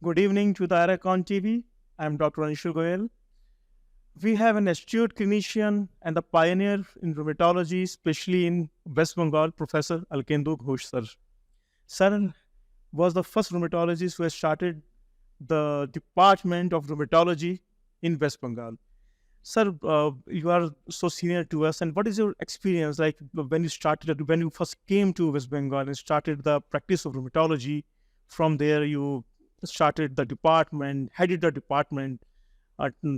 Good evening to the IRACON TV. I'm Dr.Anshul goel. We have an astute clinician and the pioneer in rheumatology, especially in West Bengal, Professor Alakendu Ghosh sir. Sir was the first rheumatologist who has started the Department of Rheumatology in West Bengal. Sir, you are so senior to us, and what is your experience like when you first came to West Bengal and started the practice of rheumatology? From there, you started the department, headed the department,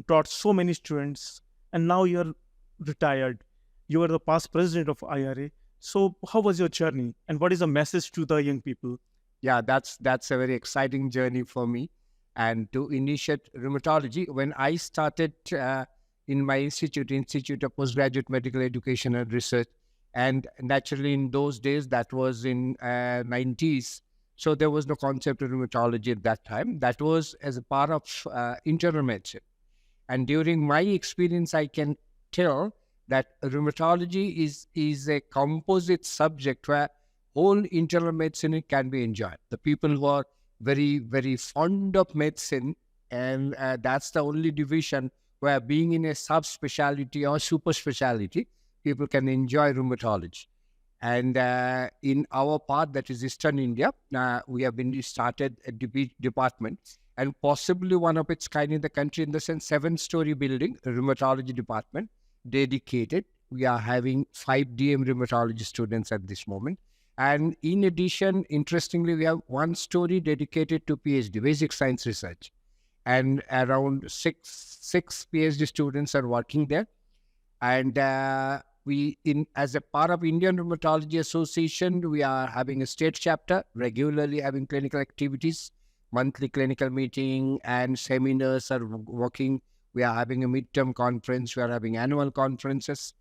taught so many students, and now you're retired. You are the past president of IRA. So, how was your journey, and what is the message to the young people? Yeah, that's a very exciting journey for me. And to initiate rheumatology, when I started in my Institute of Postgraduate Medical Education and Research, and naturally in those days, that was in 90s, so there was no concept of rheumatology at that time. That was as a part of internal medicine. And during my experience, I can tell that rheumatology is a composite subject where whole internal medicine can be enjoyed. The people who are very, very fond of medicine, and that's the only division where being in a subspecialty or super specialty, people can enjoy rheumatology. And in our part, that is Eastern India, we have been started a department, and possibly one of its kind in the country, in the sense 7-story building, a rheumatology department dedicated. We are having 5 DM rheumatology students at this moment. And in addition, interestingly, we have 1 story dedicated to PhD, basic science research. And around six PhD students are working there. And as a part of Indian Rheumatology Association, we are having a state chapter, regularly having clinical activities, monthly clinical meeting and seminars are working. We are having a midterm conference. We are having annual conferences.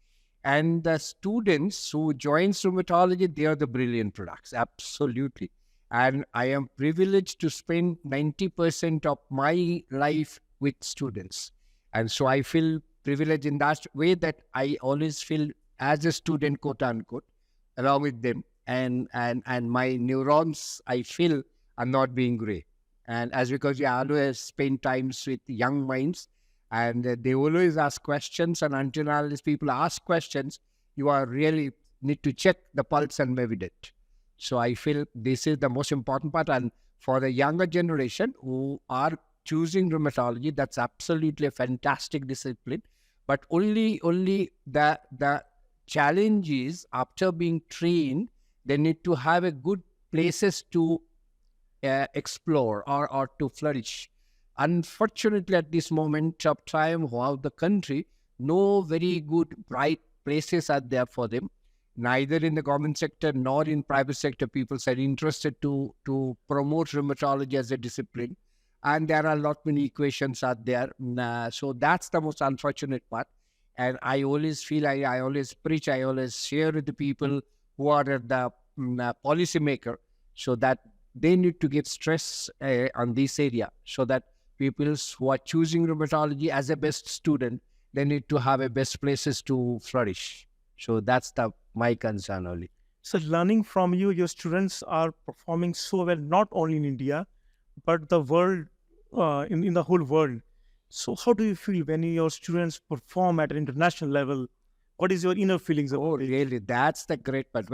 And the students who join rheumatology, they are the brilliant products, absolutely. And I am privileged to spend 90% of my life with students. And so I feel privileged in that way, that I always feel as a student, quote unquote, along with them. And my neurons, I feel, are not being grey. And as because you always spend times with young minds, and they always ask questions, and until all these people ask questions, you are really need to check the pulse and maybe that. So I feel this is the most important part. And for the younger generation who are choosing rheumatology, that's absolutely a fantastic discipline. But only the challenge is, after being trained, they need to have a good places to explore or to flourish. Unfortunately, at this moment of time, throughout the country, no very good, bright places are there for them. Neither in the government sector nor in private sector, people are interested to promote rheumatology as a discipline. And there are a lot many equations out there. So that's the most unfortunate part. And I always feel, I always preach, I always share with the people who are the policy maker, so that they need to give stress on this area, so that people who are choosing rheumatology as a best student, they need to have a best places to flourish. So that's my concern only. So, learning from you, your students are performing so well, not only in India, but the world, in the whole world. So, how do you feel when your students perform at an international level? What is your inner feelings about it? Really, that's the great part.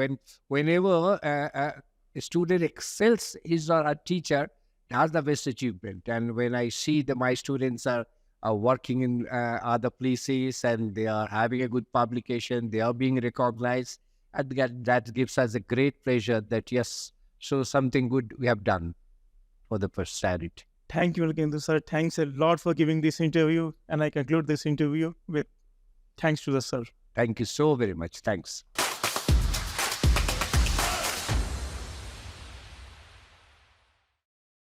Whenever a student excels his or her teacher, that's the best achievement. And when I see that my students are working in other places, and they are having a good publication, they are being recognized, and that gives us a great pleasure that, yes, so something good we have done for the posterity. Thank you, Alakendu sir. Thanks a lot for giving this interview. And I conclude this interview with thanks to the sir. Thank you so very much. Thanks.